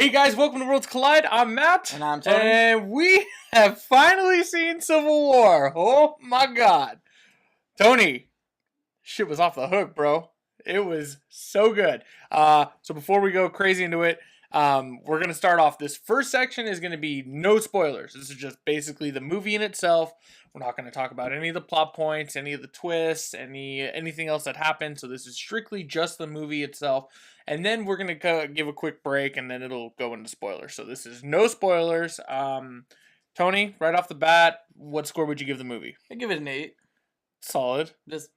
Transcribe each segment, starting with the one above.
Hey guys, welcome to Worlds Collide. I'm Matt. And I'm Tony. And we have finally seen Civil War. Oh my god. Tony, shit was off the hook, bro. It was so good. So before we go crazy into it, we're going to start off. This first section is going to be no spoilers. This is just basically the movie in itself. We're not going to talk about any of the plot points, any of the twists, anything else that happened. So this is strictly just the movie itself. And then we're going to give a quick break, and then it'll go into spoilers. So this is no spoilers. Tony, right off the bat, what score would you give the movie? I give it an 8. Solid. Just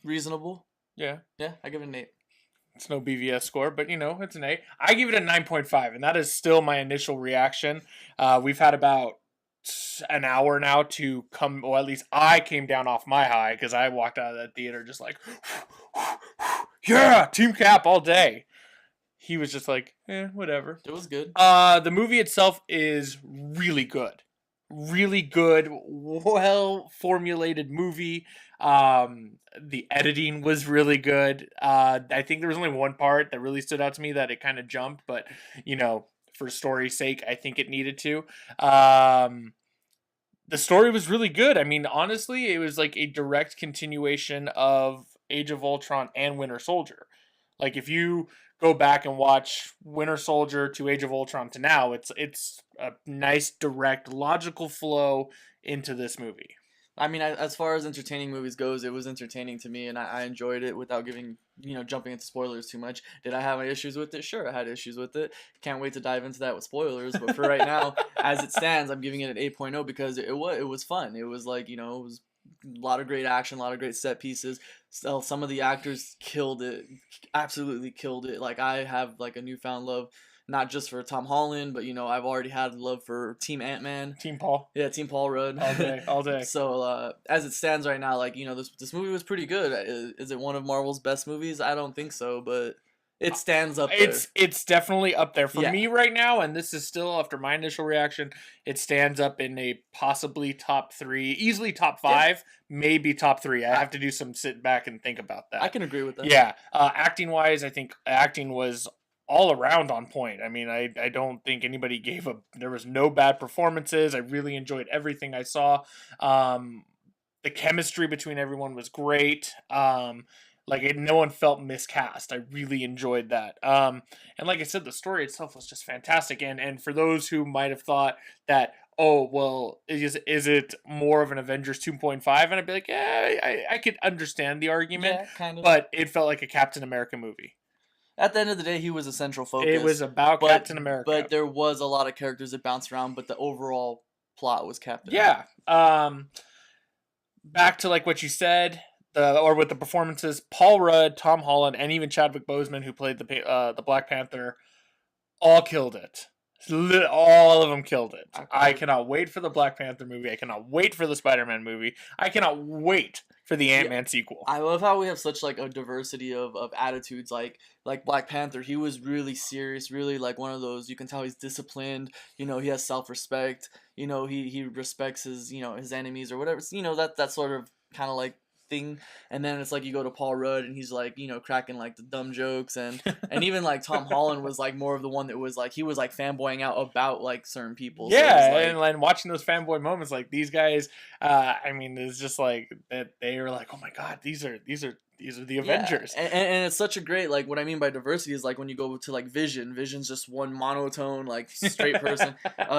reasonable. Yeah. Yeah, I give it an 8. It's no BVS score, but it's an 8. I give it a 9.5, and that is still my initial reaction. We've had about an hour now to come, or at least I came down off my high because I walked out of that theater just like, yeah, Team Cap all day. He was just like, whatever. It was good. The movie itself is really good. Really good, well formulated movie. The editing was really good. I think there was only one part that really stood out to me that it kind of jumped, but for story's sake, I think it needed to. The story was really good. I mean, honestly, it was like a direct continuation of Age of Ultron and Winter Soldier. Like if you go back and watch Winter Soldier to Age of Ultron to now, it's a nice, direct, logical flow into this movie. I mean, as far as entertaining movies goes, it was entertaining to me, and I enjoyed it without jumping into spoilers too much. Did I have issues with it? Sure, I had issues with it. Can't wait to dive into that with spoilers. But for right now, as it stands, I'm giving it an 8.0 because it was fun. It was like, it was a lot of great action, a lot of great set pieces. Still, some of the actors killed it, absolutely killed it. Like, I have like a newfound love, not just for Tom Holland, but I've already had love for Team Ant-Man. Team Paul. Yeah, Team Paul Rudd. All day, all day. So, as it stands right now, like, this movie was pretty good. Is it one of Marvel's best movies? I don't think so, but it stands up there. It's definitely up there for me right now, and this is still, after my initial reaction, it stands up in a possibly top 3, easily top 5, maybe top 3. I have to do some sit back and think about that. I can agree with that. Yeah, acting-wise, I think acting was all around on point. I mean, I don't think anybody there was no bad performances. I really enjoyed everything I saw. The chemistry between everyone was great. No one felt miscast. I really enjoyed that. And like I said, the story itself was just fantastic. And for those who might have thought that, oh, well, is it more of an Avengers 2.5? And I'd be like, yeah, I could understand the argument. Yeah, kind of. But it felt like a Captain America movie. At the end of the day, he was a central focus. It was about Captain America. But there was a lot of characters that bounced around, but the overall plot was Captain America. Back to like what you said, with the performances, Paul Rudd, Tom Holland, and even Chadwick Boseman, who played the Black Panther, all killed it. All of them killed it. I cannot wait for the Black Panther movie. I cannot wait for the Spider-Man movie. I cannot wait for the Ant-Man sequel. I love how we have such like a diversity of attitudes. Like Black Panther, he was really serious, really like one of those, you can tell he's disciplined, he has self-respect, he respects his, his enemies or whatever. That sort of kind of like thing. And then it's like you go to Paul Rudd and he's like, cracking like the dumb jokes, and even like Tom Holland was like more of the one that was like, he was like fanboying out about like certain people. Yeah, so and watching those fanboy moments, like these guys, I mean, it's just like that they were like, oh my god, these are the Avengers. And it's such a great, like, what I mean by diversity is like when you go to like Vision's just one monotone, like straight person.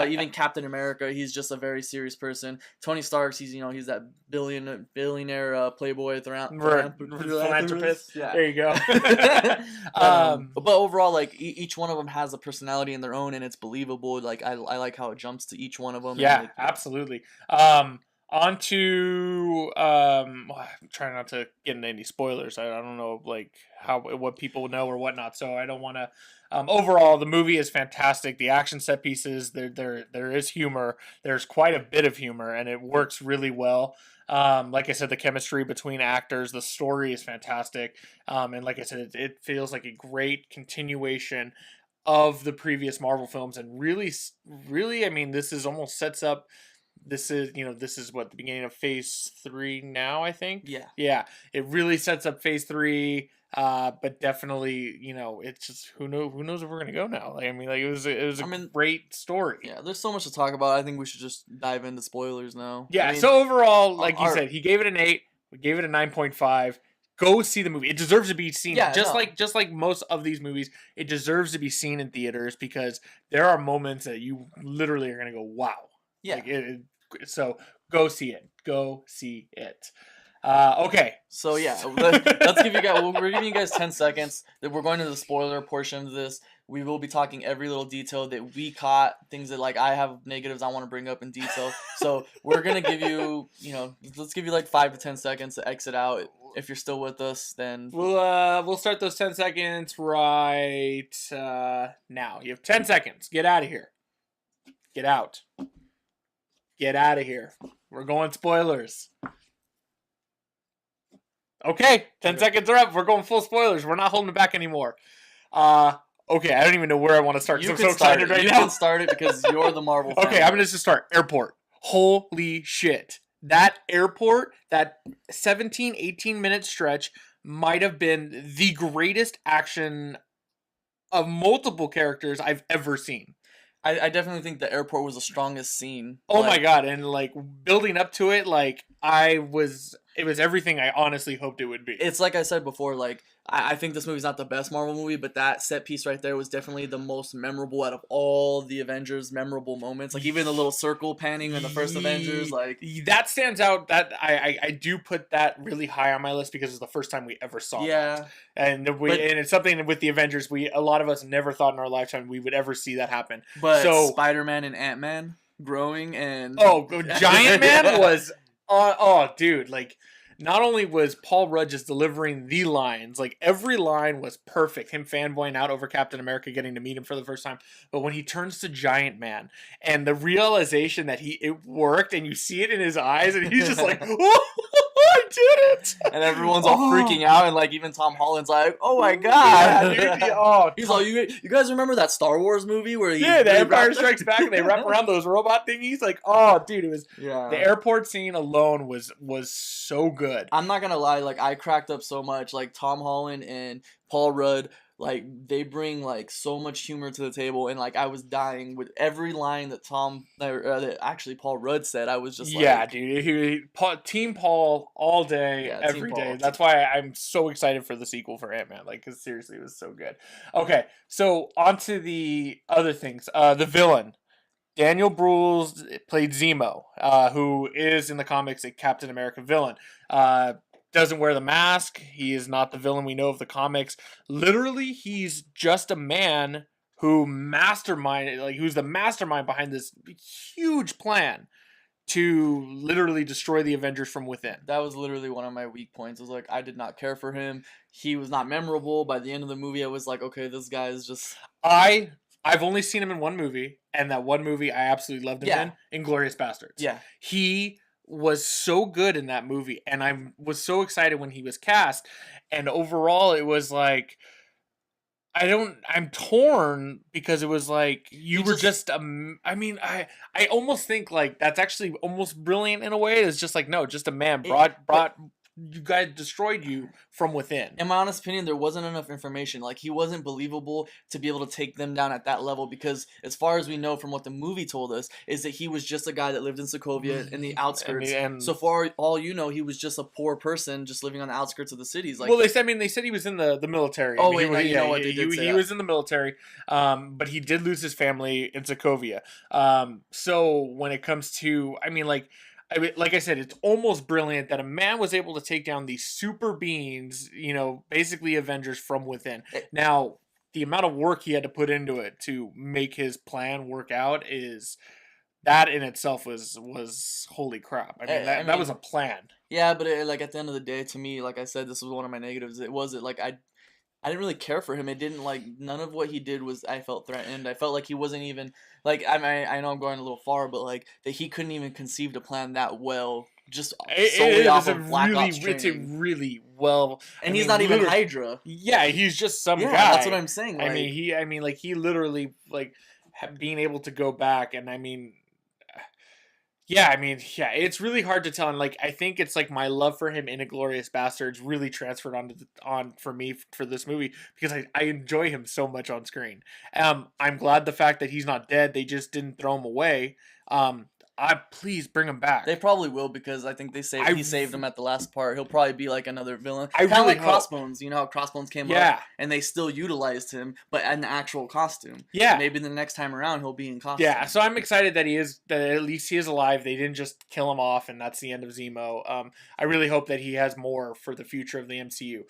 Even Captain America, he's just a very serious person. Tony Stark's, he's he's that billionaire playboy philanthropist. Yeah. There you go. But overall, like each one of them has a personality in their own, and it's believable. Like I like how it jumps to each one of them. Yeah, absolutely. On to I'm trying not to get into any spoilers. I don't know like what people know or whatnot, so I don't want to. Overall, the movie is fantastic. The action set pieces, there is humor. There's quite a bit of humor, and it works really well. Like I said, the chemistry between actors, the story is fantastic. And like I said, it feels like a great continuation of the previous Marvel films, and really, I mean, this is almost sets up this is what the beginning of phase 3 now, I think. Yeah. It really sets up phase 3. But definitely, it's just who knows where we're gonna go now. Like, I mean, like it was a great story. Yeah, there's so much to talk about. I think we should just dive into spoilers now. Yeah. So overall, like you said, he gave it an 8. We gave it a 9.5. Go see the movie. It deserves to be seen. Yeah, just like most of these movies, it deserves to be seen in theaters because there are moments that you literally are gonna go, wow. Yeah. Like so go see it. Go see it. Okay. So yeah, let's give you guys. We're giving you guys 10 seconds. That we're going to the spoiler portion of this. We will be talking every little detail that we caught, things that like I have negatives I want to bring up in detail. So we're gonna give you, let's give you like 5 to 10 seconds to exit out. If you're still with us, then we'll start those 10 seconds right now. You have 10 seconds. Get out of here. Get out. Get out of here. We're going spoilers. Okay, 10 seconds are up. We're going full spoilers. We're not holding it back anymore. Okay, I don't even know where I want to start because I'm so excited right now. You can start it because you're the Marvel fan. Okay, I'm going to just start. Airport. Holy shit. That airport, that 17, 18-minute stretch might have been the greatest action of multiple characters I've ever seen. I definitely think the airport was the strongest scene. Oh my god, and like building up to it, like it was everything I honestly hoped it would be. It's like I said before, like I think this movie's not the best Marvel movie, but that set piece right there was definitely the most memorable out of all the Avengers memorable moments. Like even the little circle panning in the first Avengers, like that stands out. That I do put that really high on my list because it's the first time we ever saw that. And and it's something with the Avengers a lot of us never thought in our lifetime we would ever see that happen. But Spider-Man and Ant-Man growing and Giant Man was dude, like not only was Paul Rudd just delivering the lines, like every line was perfect. Him fanboying out over Captain America, getting to meet him for the first time. But when he turns to Giant Man and the realization that it worked and you see it in his eyes and he's just like, oh, I did it. And everyone's all freaking out and like even Tom Holland's like, oh my god. Yeah, dude, he's like, you guys remember that Star Wars movie where the Empire Strikes Back and they wrap around those robot thingies? Like, oh dude, it was the airport scene alone was so good. I'm not gonna lie, like I cracked up so much. Like Tom Holland and Paul Rudd, like they bring like so much humor to the table, and like I was dying with every line that Paul Rudd said. I was just like, dude, Team Paul all day, every day. That's why I'm so excited for the sequel for Ant-Man. Like, because seriously, it was so good. Okay, so on to the other things. The villain. Daniel Bruhl played Zemo, who is in the comics a Captain America villain. Doesn't wear the mask. He is not the villain we know of the comics. Literally, he's just a man who's the mastermind behind this huge plan to literally destroy the Avengers from within. That was literally one of my weak points. I was like, I did not care for him. He was not memorable. By the end of the movie, I was like, okay, this guy is just... I've only seen him in one movie, and that one movie I absolutely loved him in Inglourious Basterds. Yeah. He was so good in that movie, and I was so excited when he was cast, and overall it was like, I'm torn because it was like, I almost think like that's actually almost brilliant in a way. It's just like, no, just a man brought you guys destroyed you from within. In my honest opinion, there wasn't enough information. Like, he wasn't believable to be able to take them down at that level because, as far as we know from what the movie told us, is that he was just a guy that lived in Sokovia in the outskirts. So far, all you know, he was just a poor person just living on the outskirts of the cities. Like, well, they said he was in the military. Oh, wait, you know what they did say. He was in the military, but he did lose his family in Sokovia. So when it comes to, like I said, it's almost brilliant that a man was able to take down these super beings, basically Avengers from within. Now, the amount of work he had to put into it to make his plan work out that in itself was holy crap. That was a plan. Yeah, but at the end of the day, to me, like I said, this was one of my negatives. It wasn't like I didn't really care for him. It didn't none of what he did I felt threatened. I felt like he wasn't even I know I'm going a little far, but that he couldn't even conceive a plan that well, just solely off of Black Ops training. It's a really well, and he's not even Hydra. Yeah, he's just some guy. That's what I'm saying. He literally being able to go back, and Yeah, I mean, yeah, it's really hard to tell, and like I think it's like my love for him in *Inglorious Bastards* really transferred on for me for this movie because I enjoy him so much on screen. I'm glad the fact that he's not dead; they just didn't throw him away. I please bring him They back. probably will because I think I he saved him at the last part. He'll probably be like another villain, I kind of really like hope. Crossbones. You know how Crossbones came up Yeah, and they still utilized him, but in the actual costume. yeah. Maybe the next time around he'll be in Yeah, costume. so I'm excited that that at least he is alive. They didn't just kill him off, and that's the end of Zemo. I really hope that he has more for the future of the MCU.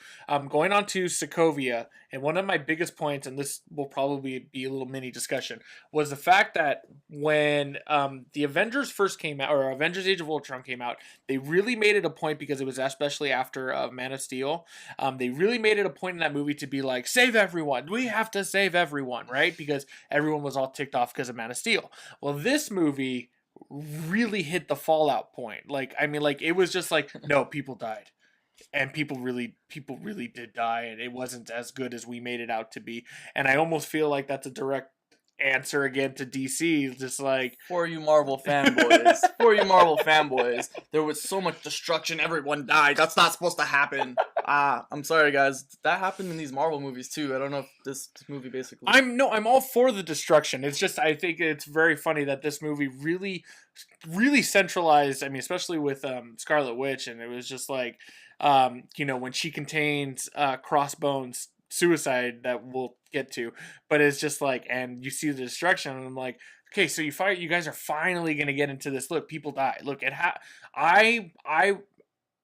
Going on to Sokovia, and one of my biggest points, and this will probably be a little mini discussion, was the fact that when the Avengers first came out, or Avengers: Age of Ultron came out, they really made it a point because it was especially after Man of Steel. They really made it a point in that movie to be like, save everyone. We have to save everyone, right? Because everyone was all ticked off because of Man of Steel. Well, this movie really hit the fallout point. Like, I mean, like it was just like, no, people died. And people really did die, and it wasn't as good as we made it out to be. And I almost feel like that's a direct answer again to DC. Just like For you Marvel fanboys, for you Marvel fanboys, there was so much destruction. Everyone died. That's not supposed to happen. I'm sorry, guys. That happened in these Marvel movies too. I don't know if this movie basically. I'm all for the destruction. It's just I think it's very funny that this movie really centralized. I mean, especially with Scarlet Witch, and it was just like when she contains Crossbones suicide that we'll get to, but it's just like, and you see the destruction, and I'm like, okay, so you guys are finally gonna get into this. Look, people die. Look, I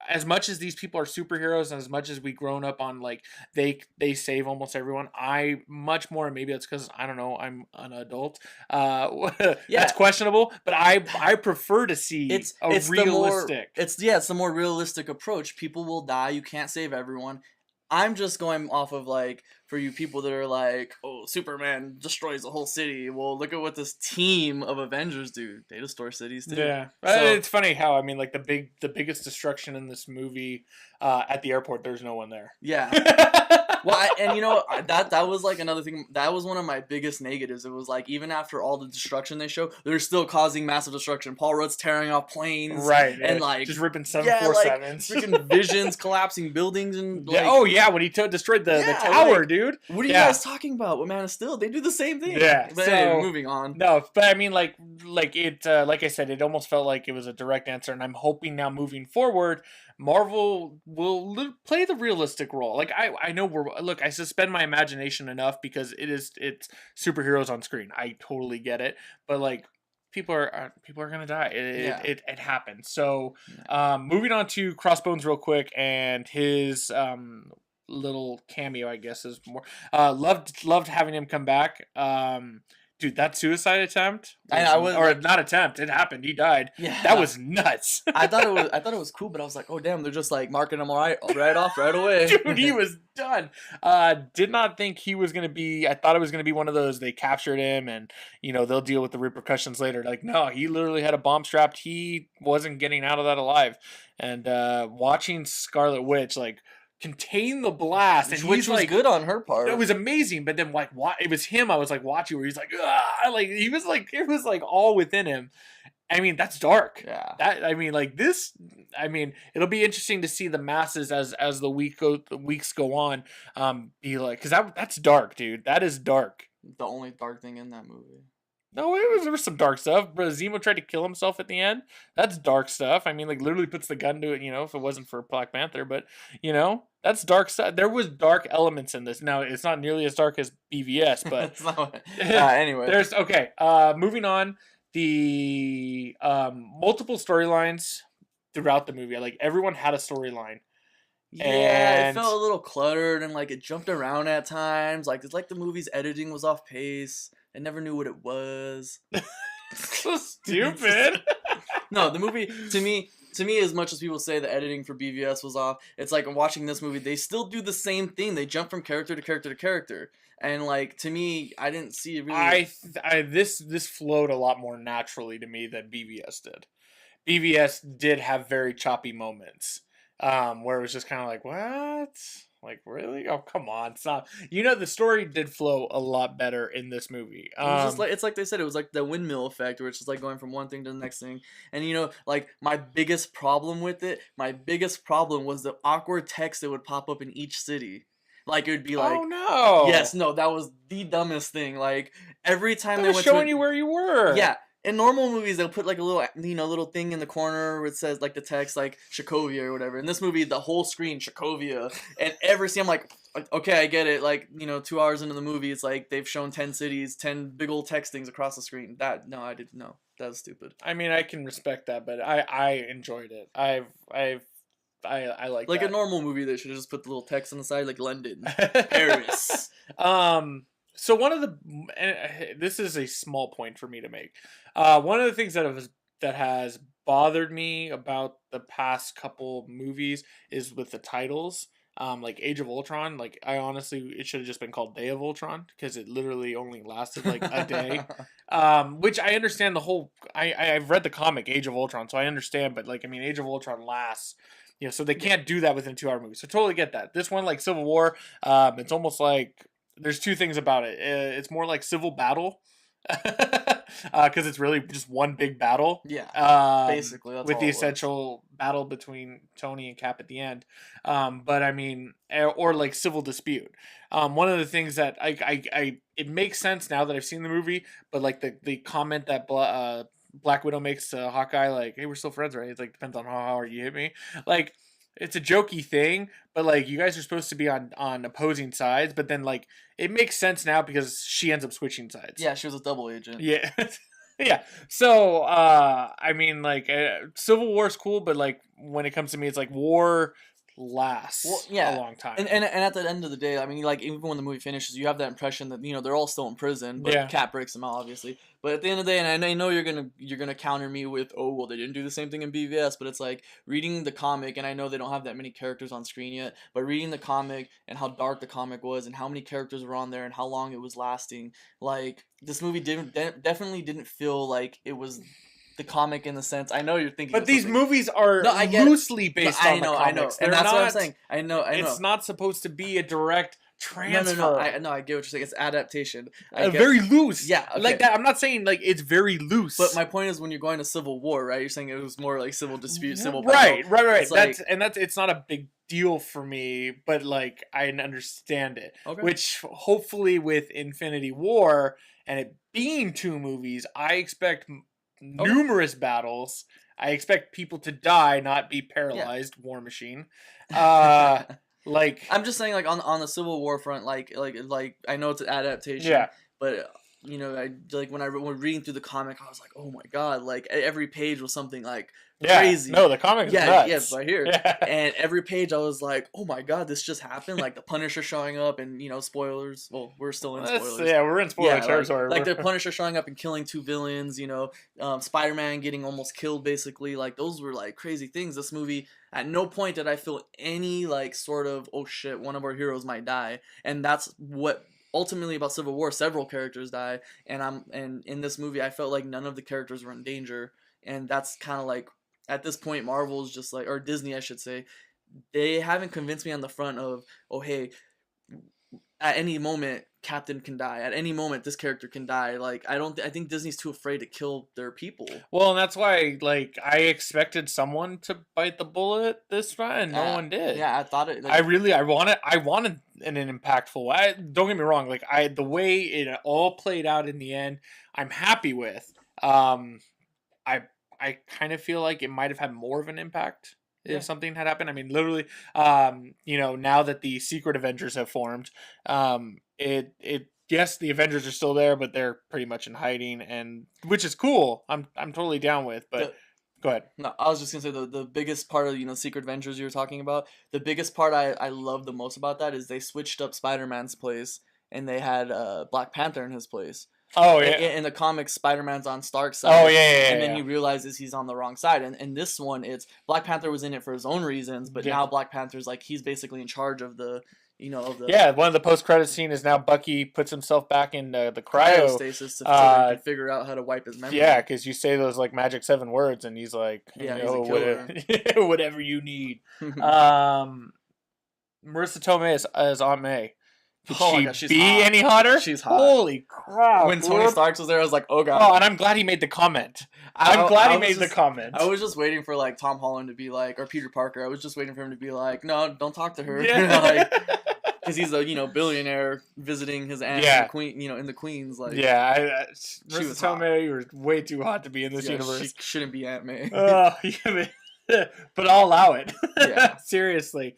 as much as these people are superheroes and as much as we grown up on like they save almost everyone, I much more, maybe that's because I don't know, I'm an adult, Yeah, that's questionable, but I prefer to see a realistic. it's the more realistic approach. People will die. You can't save everyone. I'm just going off of like for you people that are like, oh, Superman destroys the whole city. Well, look at what this team of Avengers do. They destroy cities too. Yeah, So it's funny how I mean, like the biggest destruction in this movie, at the airport, there's no one there. yeah. Well, and that was like another thing. That was one of my biggest negatives. It was like even after all the destruction they show, they're still causing massive destruction. Paul Rudd's tearing off planes, Right, and yeah. like Just ripping yeah, like 747s. freaking Visions collapsing buildings and like. Yeah, oh yeah, when he destroyed the Yeah, tower, like, dude. What are you Yeah. guys talking about? With Man of Steel, they do the same thing. Yeah, But so- anyway, moving on. No, but I mean, like it, like I said, it almost felt like it was a direct answer, and I'm hoping now moving forward, Marvel will play the realistic role. Like I know I suspend my imagination enough because it's superheroes on screen. I totally get it, but like people are gonna die. Yeah. It happens. So, moving on to Crossbones real quick and his little cameo, I guess is more loved having him come back. Dude, that suicide attempt, or not attempt, it happened. He died. Yeah, That was nuts. I thought it was cool, but I was like, oh damn, they're just like marking him right off right away. Dude, he was done. Did not think he was gonna be. I thought it was gonna be one of those. They captured him, and they'll deal with the repercussions later. Like, no, he literally had a bomb strapped. He wasn't getting out of that alive. And watching Scarlet Witch like contain the blast, and Which he's was like, good on her part. it was amazing. But then like, it was him. I was like watching where he's like, ah, like he was like, it was like all within him. I mean, that's dark. Yeah. That I mean, like this. I mean, it'll be interesting to see the masses as the weeks go on. Be like, because that's dark, dude. That is dark. The only dark thing in that movie. No, there was some dark stuff. But Zemo tried to kill himself at the end. That's dark stuff. I mean, like literally puts the gun to it. If it wasn't for Black Panther, but that's dark stuff. There was dark elements in this. Now it's not nearly as dark as BVS, but It's not, anyway. there's okay. Moving on. The multiple storylines throughout the movie. Like everyone had a storyline. Yeah, it And- felt a little cluttered and like it jumped around at times. Like it's like the movie's editing was off pace. I never knew what it was. So stupid. No, the movie to me, as much as people say the editing for BVS was off, it's like watching this movie. They still do the same thing. They jump from character to character to character, and like to me, I didn't see it really. This flowed a lot more naturally to me than BVS did. BVS did have very choppy moments. where it was just kind of like, what? Like, really? Oh, come on, stop. You know, the story did flow a lot better in this movie. It was just like it's like they said, it was like the windmill effect, where it's just like going from one thing to the next thing. And like my biggest problem with it, my biggest problem was the awkward text that would pop up in each city. Like it would be like, oh no, yes, no, that was the dumbest thing. Like every time they they were went showing to you where you were. yeah. In normal movies, they'll put like a little, little thing in the corner where it says like the text like Sokovia or whatever. In this movie, the whole screen Sokovia, and every scene, I'm like, okay, I get it. Like 2 hours into the movie, it's like they've shown 10 cities, 10 big old textings across the screen. I didn't know. That was stupid. I mean, I can respect that, but I enjoyed it. I like Like that. a normal movie, they should have just put the little text on the side, like London, Paris. So one of the, and this is a small point for me to make. One of the things that has bothered me about the past couple movies is with the titles. Like Age of Ultron, like I honestly, it should have just been called Day of Ultron because it literally only lasted like a day. Which I understand the whole. I've read the comic Age of Ultron, so I understand. But like, I mean, Age of Ultron lasts. So they can't do that within a 2-hour movie. So totally get that. This one, like Civil War, it's almost like there's two things about it. It's more like civil battle, because it's really just one big battle. Yeah, basically, that's with all the it was. essential battle between Tony and Cap at the end. But I mean, or like civil dispute. One of the things that I it makes sense now that I've seen the movie, but like the comment that Black Widow makes to Hawkeye, like, "Hey, we're still friends, right?" It's like, depends on how hard you hit me. Like, it's a jokey thing, but like you guys are supposed to be on opposing sides, but then like it makes sense now because she ends up switching sides. Yeah, she was a double agent. Yeah. Yeah. So I mean, like, Civil War's cool, but like when it comes to me, it's like war lasts a long time. And at the end of the day, I mean, like even when the movie finishes, you have that impression that they're all still in prison, but Yeah. Cap breaks them out, obviously. But at the end of the day, and I know you're gonna counter me with, oh well, they didn't do the same thing in BVS, but it's like reading the comic, and I know they don't have that many characters on screen yet, but reading the comic and how dark the comic was, and how many characters were on there, and how long it was lasting, like this movie definitely didn't feel like it was the comic in the sense. I know you're thinking, but of these something. movies are No, I get it. loosely based on the comics. and They're that's what I'm not- saying. I know. It's not supposed to be a direct transfer. No. I get what you're saying. It's adaptation. Very loose. Yeah, okay. Like that. I'm not saying like it's very loose. But my point is, when you're going to Civil War, right? You're saying it was more like civil dispute, civil right. battle. It's like, It's not a big deal for me, but like I understand it. Okay. Which hopefully with Infinity War and it being 2 movies, I expect numerous battles. I expect people to die, not be paralyzed. War Machine. Like, I'm just saying, like on the Civil War front, like I know it's an adaptation, yeah, but I like when when reading through the comic, I was like, oh my god, like every page was something like crazy. No, the comic is nuts. right here. Yeah. And every page I was like, oh my god, this just happened. Like the Punisher showing up, and spoilers. Well, we're still in spoilers. Yeah, we're in spoiler territory. Like the Punisher showing up and killing 2 villains. Spider-Man getting almost killed. Basically, like those were like crazy things. This movie, at no point did I feel any like sort of, oh shit, one of our heroes might die, and that's what. Ultimately, about Civil War, several characters die, and in this movie, I felt like none of the characters were in danger, and that's kind of like, at this point, Marvel's just like, or Disney, I should say, they haven't convinced me on the front of, oh hey, at any moment Captain can die, at any moment this character can die. Like I think Disney's too afraid to kill their people. Well, and that's why like I expected someone to bite the bullet this time, and no one did. Yeah, I thought it. Like, I wanted an impactful. Don't get me wrong. Like the way it all played out in the end, I'm happy with. I kind of feel like it might have had more of an impact if something had happened. I mean, literally, now that the Secret Avengers have formed, yes, the Avengers are still there, but they're pretty much in hiding, and which is cool. I'm totally down with, but go ahead. No, I was just gonna say the biggest part of Secret Avengers you were talking about. The biggest part I love the most about that is they switched up Spider-Man's place and they had Black Panther in his place. Oh yeah. In the comics, Spider-Man's on Stark's side. Oh yeah. And then he realizes he's on the wrong side. And in this one, it's Black Panther was in it for his own reasons, but now Black Panther's like he's basically in charge of the of the Yeah, one of the post-credit scene is now Bucky puts himself back in the cryo. cryostasis so they can figure out how to wipe his memory. Yeah, because you say those like magic 7 words, and he's like, Yeah, he's a killer. whatever you need. Marissa Tomei as Aunt May. Could Oh my she God, she's be hot. any hotter? She's hot. Holy crap! When Tony dude. Stark was there, I was like, oh god. Oh, and I'm glad he made the comment. I'm glad he made the comment. I was just waiting for like Tom Holland to be like, or Peter Parker. I was just waiting for him to be like, no, don't talk to her. Yeah. Because he's a billionaire visiting his aunt, Yeah. the Queen, in the Queens. Like, Yeah, She Marissa was hot. Tomei, you were way too hot to be in this yeah, universe. she shouldn't be Aunt May. Oh, yeah, but I'll allow it. Yeah. Seriously.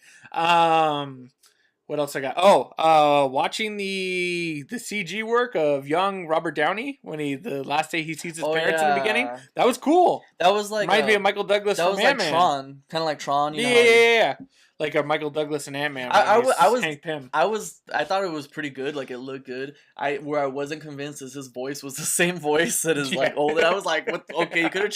What else I got? Oh, watching the CG work of young Robert Downey when the last day he sees his parents in the beginning. That was cool. That was like Reminds me of Michael Douglas that from was like Ant-Man. Tron, kind of like Tron. Yeah. Like a Michael Douglas and Ant-Man. I was Hank Pym. I thought it was pretty good. Like it looked good. Where I wasn't convinced is his voice was the same voice that is like Yeah. old. And I was like, what? Okay, you could have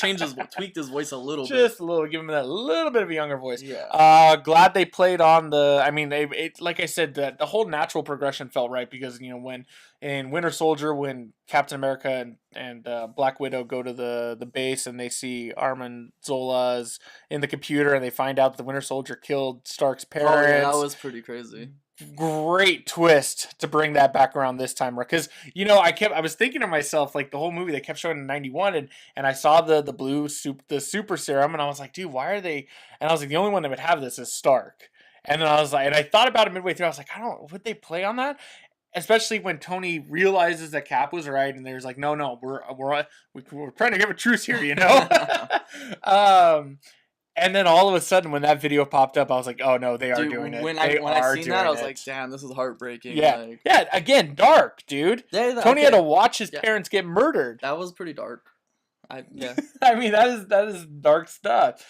tweaked his voice a little bit. Just a little, give him that little bit of a younger voice. Yeah. Glad they played on the. I mean, it like I said, that the whole natural progression felt right because when in Winter Soldier, when Captain America and Black Widow go to the base and they see Armin Zola's in the computer and they find out that the Winter Soldier killed Stark's parents. Oh yeah, that was pretty crazy. Great twist to bring that back around this time, because I was thinking to myself, like, the whole movie they kept showing in 91, and I saw the super serum, and I was like, dude, why are they? And I was like, the only one that would have this is Stark. And then I was like, and I thought about it midway through. I was like, would they play on that? Especially when Tony realizes that Cap was right, and there's like, no, we're trying to give a truce here, And then all of a sudden, when that video popped up, I was like, "Oh no, they are doing it." When I seen that, I was like, "Damn, this is heartbreaking." Yeah, yeah. Again, dark, dude. Tony had to watch his parents get murdered. That was pretty dark. Yeah. I mean, that is dark stuff.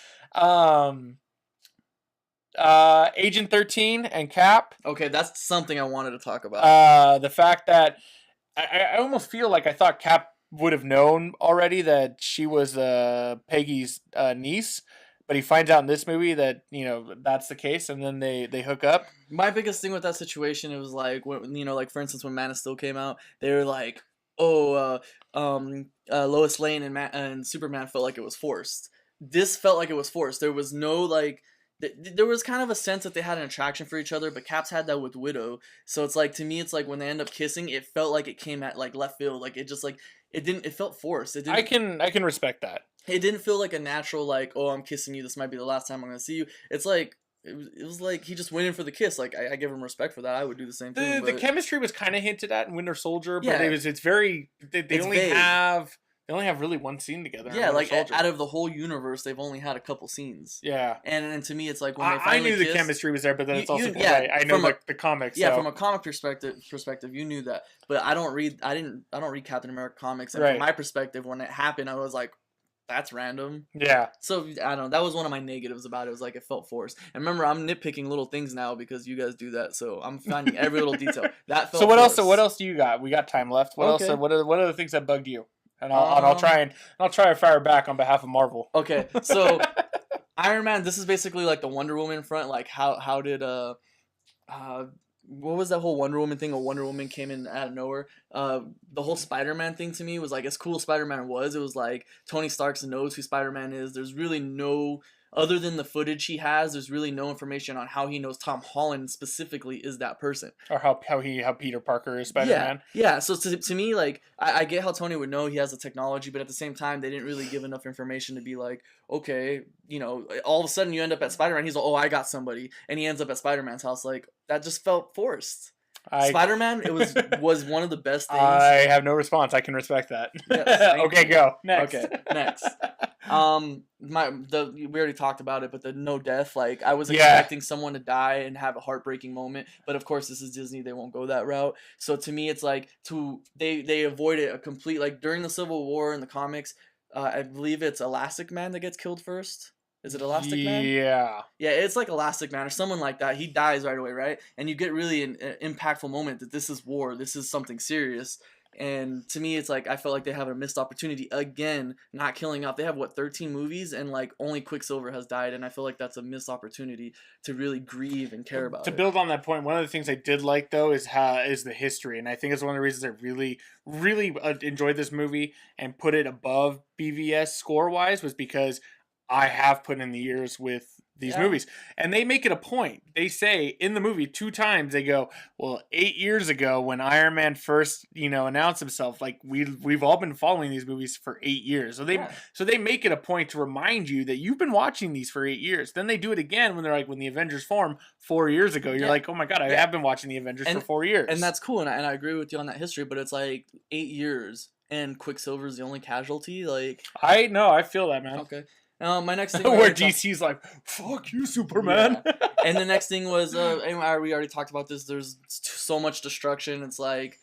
Agent 13 and Cap. Okay, that's something I wanted to talk about. The fact that I almost feel like I thought Cap would have known already that she was Peggy's niece. But he finds out in this movie that that's the case, and then they hook up. My biggest thing with that situation, it was like when like for instance when Man of Steel came out, they were like, Lois Lane and Superman felt like it was forced. This felt like it was forced. There was no like. There was kind of a sense that they had an attraction for each other, but Cap's had that with Widow. So it's like, to me, it's like when they end up kissing, it felt like it came at like left field. Like it just like it felt forced. It didn't. I can respect that. It didn't feel like a natural, like, oh, I'm kissing you, this might be the last time I'm gonna see you. It's like it was like he just went in for the kiss. Like I give him respect for that. I would do the same thing. The chemistry was kind of hinted at in Winter Soldier, but Yeah. it's very they It's only vague. have really one scene together. in Yeah, Winter like Soldier. out of the whole universe, they've only had a couple scenes. Yeah. And to me, it's like when they I finally knew the kiss, chemistry was there, but then it's also yeah, I know from the comics. Yeah, so. from a comic perspective, you knew that. But I don't read Captain America comics, and Right. from my perspective, when it happened, I was like, that's random. Yeah. So I don't know. That was one of my negatives about it. It was like it felt forced. And remember, I'm nitpicking little things now because you guys do that. So I'm finding every little detail. That felt So what forced. else do you got? We got time left. What Okay. else? What are the things that bugged you? And I'll try to fire back on behalf of Marvel. Okay, so Iron Man. This is basically like the Wonder Woman front. Like how did what was that whole Wonder Woman thing? A Wonder Woman came in out of nowhere. The whole Spider-Man thing to me was like, as cool as Spider-Man was, it was like Tony Stark knows who Spider-Man is. There's really no, other than the footage he has, there's really no information on how he knows Tom Holland specifically is that person. Or how Peter Parker is Spider-Man. Yeah. So to me, like, I get how Tony would know he has the technology, but at the same time, they didn't really give enough information to be like, okay, all of a sudden you end up at Spider-Man. He's like, oh, I got somebody, and he ends up at Spider-Man's house. Like, that just felt forced. Spider-Man, it was one of the best things. I have no response. I can respect that. Yes, Okay, go next. Okay, next. We already talked about it, but the no death. Like, I was expecting someone to die and have a heartbreaking moment, but of course this is Disney. They won't go that route. So to me, it's like they avoided a complete, like, during the Civil War in the comics. I believe it's Elastic Man that gets killed first. Is it Elastic Man? Yeah. Yeah, it's like Elastic Man or someone like that. He dies right away, right? And you get really an impactful moment that this is war. This is something serious. And to me, it's like I felt like they have a missed opportunity again, not killing off. They have what 13 movies, and like only Quicksilver has died, and I feel like that's a missed opportunity to really grieve and care about To it. build on that point, one of the things I did like though is the history, and I think it's one of the reasons I really enjoyed this movie and put it above BVS score wise was because I have put in the years with these Yeah. movies, and they make it a point. They say in the movie 2 times they go, "Well, 8 years ago when Iron Man first, announced himself, like we've all been following these movies for 8 years." Yeah. So they make it a point to remind you that you've been watching these for 8 years. Then they do it again when they're like, when the Avengers form 4 years ago. You're Yeah. like, oh my god, I Yeah. have been watching the Avengers for 4 years. And that's cool, and I agree with you on that history. But it's like 8 years, and Quicksilver's the only casualty. Like, I know, I feel that, man. okay. My next thing. Where DC's like, fuck you, Superman. Yeah. And the next thing was, and we already talked about this. There's so much destruction. It's like,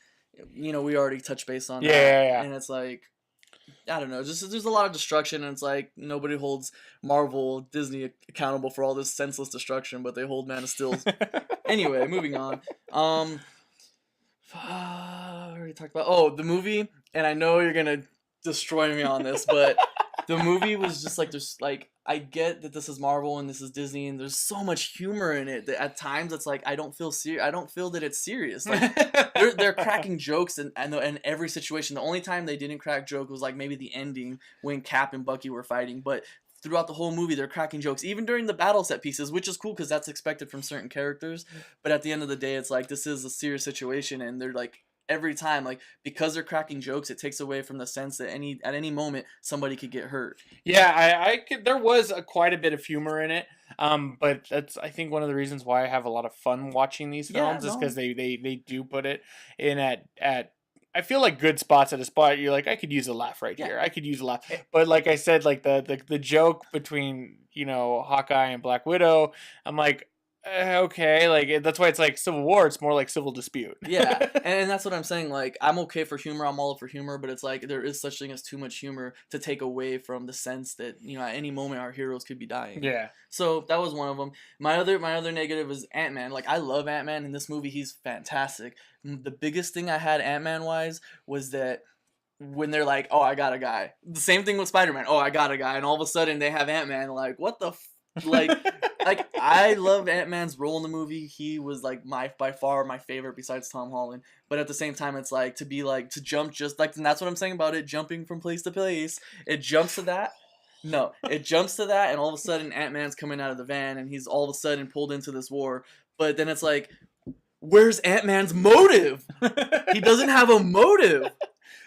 we already touched base on that. Yeah. And it's like, I don't know. Just there's a lot of destruction, and it's like nobody holds Marvel, Disney accountable for all this senseless destruction, but they hold Man of Steel. Anyway, moving on. I already talked about the movie, and I know you're gonna destroy me on this, but the movie was just like there's like I get that this is Marvel and this is Disney, and there's so much humor in it that at times it's like I don't feel that it's serious. Like they're cracking jokes in every situation. The only time they didn't crack joke was like maybe the ending when Cap and Bucky were fighting, but throughout the whole movie they're cracking jokes, even during the battle set pieces, which is cool because that's expected from certain characters. But at the end of the day, it's like this is a serious situation, and they're like every time, like, because they're cracking jokes, it takes away from the sense that at any moment somebody could get hurt. Yeah, there was quite a bit of humor in it. But that's, I think, one of the reasons why I have a lot of fun watching these films is because they do put it in at I feel like good spots at a spot. You're like, I could use a laugh right here. I could use a laugh. But like I said, like the joke between Hawkeye and Black Widow, I'm like, okay, like that's why it's like Civil War. It's more like civil dispute. Yeah, and that's what I'm saying. Like, I'm okay for humor. I'm all for humor, but it's like there is such thing as too much humor to take away from the sense that at any moment our heroes could be dying. Yeah. So that was one of them. My other negative is Ant-Man. Like, I love Ant-Man. In this movie, he's fantastic. The biggest thing I had Ant-Man wise was that when they're like, oh, I got a guy. The same thing with Spider-Man. Oh, I got a guy. And all of a sudden they have Ant-Man. Like, what the like I loved Ant-Man's role in the movie. He was like by far my favorite besides Tom Holland. But at the same time, it's like to jump just like, and that's what I'm saying about it, jumping from place to place. It jumps to that. No, it jumps to that, and all of a sudden Ant-Man's coming out of the van, and he's all of a sudden pulled into this war. But then it's like, where's Ant-Man's motive? He doesn't have a motive.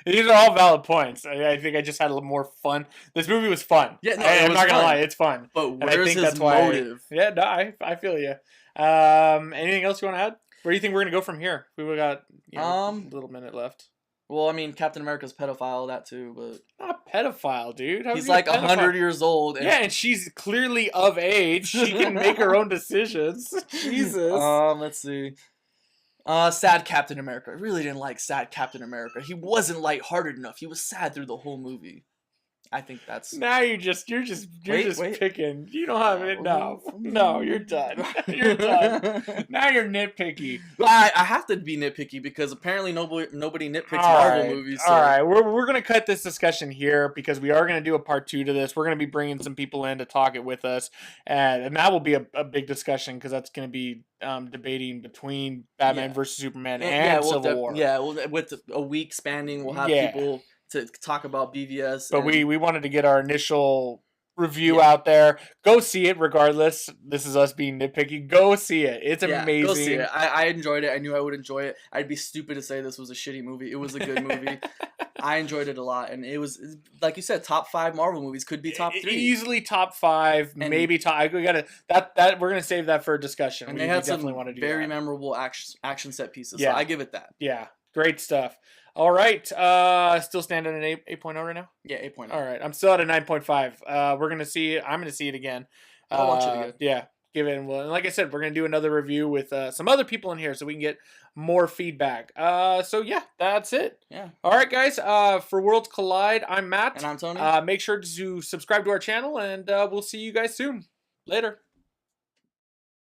These are all valid points. I think I just had a little more fun. This movie was fun. Yeah, no, I'm not gonna lie, it's fun. But where's his motive? I feel you. Anything else you want to add? Where do you think we're gonna go from here? We got a little minute left. Well, I mean, Captain America's pedophile, that too, but not pedophile, dude. He's like 100 years old. And and she's clearly of age. She can make her own decisions. Jesus. Let's see. Sad Captain America. I really didn't like sad Captain America. He wasn't lighthearted enough. He was sad through the whole movie. I think that's. Now you're just picking. You don't have it. No, you're done. You're done. Now you're nitpicky. I have to be nitpicky because apparently nobody nitpicks Marvel movies. So. All right, we're gonna cut this discussion here because we are gonna do a part 2 to this. We're gonna be bringing some people in to talk it with us, and that will be a big discussion because that's gonna be debating between Batman versus Superman and Civil War. Yeah, with a week spanning, we'll have people to talk about BVS. But we wanted to get our initial review out there. Go see it regardless. This is us being nitpicky. Go see it. It's amazing. Go see it. I enjoyed it. I knew I would enjoy it. I'd be stupid to say this was a shitty movie. It was a good movie. I enjoyed it a lot, and it was, like you said, top 5 Marvel movies. Could be top 3. Easily top 5, and maybe top. We gotta that we're gonna save that for a discussion. And they had some very memorable action set pieces. Yeah, so I give it that. Yeah, great stuff. All right, still standing at an 8.0 right now? Yeah, 8.0. All right, I'm still at a 9.5. We're going to see it. I'm going to see it again. I want you to get. Yeah, give it. Well, and like I said, we're going to do another review with some other people in here so we can get more feedback. So, yeah, that's it. Yeah. All right, guys, for Worlds Collide, I'm Matt. And I'm Tony. Make sure to subscribe to our channel, and we'll see you guys soon. Later.